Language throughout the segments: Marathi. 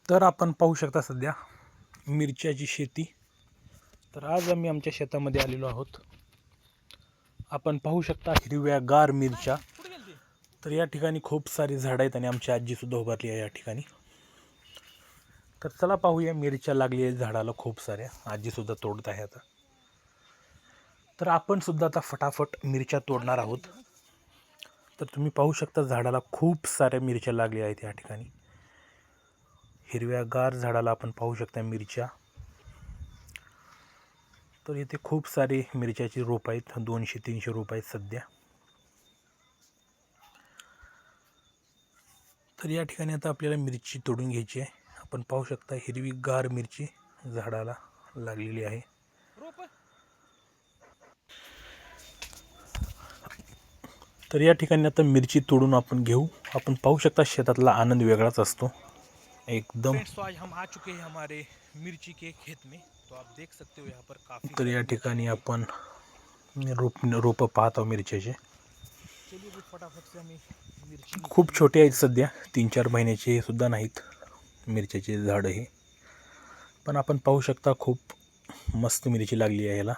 तर आपण पाहू शकता सध्या मिरच्याची शेती. तर आज आम्ही आमच्या शेतामध्ये आलेलो आहोत. आपण पाहू शकता हिरव्यागार मिरच्या. तर या ठिकाणी खूप सारी झाडं आहेत आणि आमची आजी सुद्धा उभारली आहे या ठिकाणी. तर चला पाहूया, मिरच्या लागली आहे झाडाला खूप साऱ्या. आजी सुद्धा तोडत आहे आता. तर आपण सुद्धा आता फटाफट मिरच्या तोडणार आहोत. तर तुम्ही पाहू शकता झाडाला खूप साऱ्या मिरच्या लागल्या आहेत या ठिकाणी. हिरव्यागार झाडाला आपण पाहू शकता मिरच्या. तर इथे खूप सारे मिरच्याची रोप आहेत, 200-300 रोप आहेत सध्या. तर या ठिकाणी आता आपल्याला मिरची तोडून घ्यायची आहे. आपण पाहू शकता हिरवीगार मिरची झाडाला लागलेली आहे. तर या ठिकाणी आता मिरची तोडून आपण घेऊ. आपण पाहू शकता शेतातला आनंद वेगळाच असतो एकदम. तो आज हम आ चुके हैं हमारे मिर्ची के खेत में, तो आप देख सकते हो यहाँ पर काफी तर या ठिकाणी आपण रोप पाहत आहोत मिरच्याचे. चलिए भी फटाफट से हमें मिर्ची खूप छोटे आहेत सध्या, 3-4 महिन्याचे सुद्धा नाहीत मिरच्याचे झाड हे. पण आपण पाहू शकता खूप मस्त मिरची लागली आहे याला.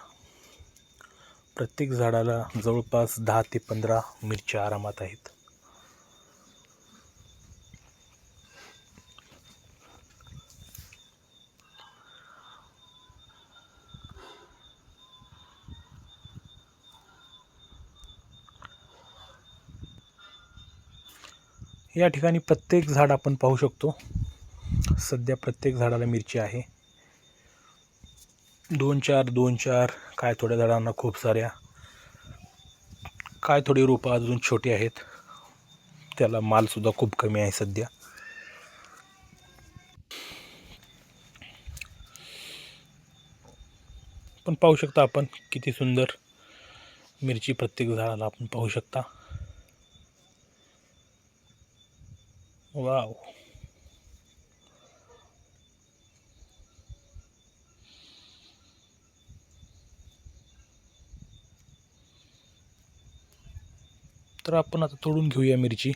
प्रत्येक झाडाला जवळपास 10 ते 15 मिरच्या आरामात आहेत. या ठिकाणी प्रत्येक झाड आपण पाहू शकतो. सध्या प्रत्येक झाडाला मिरची आहे. 2-4 काय थोड्या झाडांना खूप साऱ्या, काय थोडी रोपं अजून छोटी आहेत, त्याला मालसुद्धा खूप कमी आहे सध्या. पण पाहू शकता आपण किती सुंदर मिरची प्रत्येक झाडाला आपण पाहू शकता. वाव. तर आपण आता तोडून घेऊया मिरची.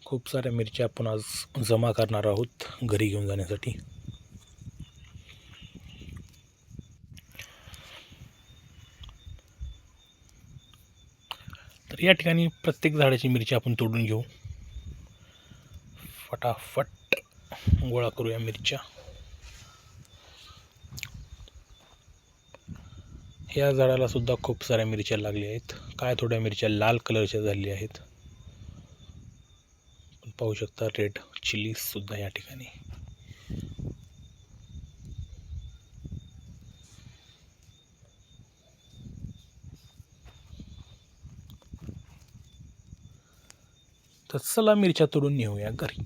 खूप साऱ्या मिरच्या आपण आज जमा करणार आहोत घरी घेऊन जाण्यासाठी. तर या ठिकाणी प्रत्येक झाडाची मिरची आपण तोडून घेऊ. फटाफट गोळा करूया मिरच्या. या झाडाला सुद्धा खूप साऱ्या मिरच्या लागल्या आहेत. काय थोड्या मिरच्या लाल कलरच्या झालेल्या आहेत. पाहू शकता रेड चिली सुद्धा या ठिकाणी. तर चला मिरच्या तोडून नेऊया घरी.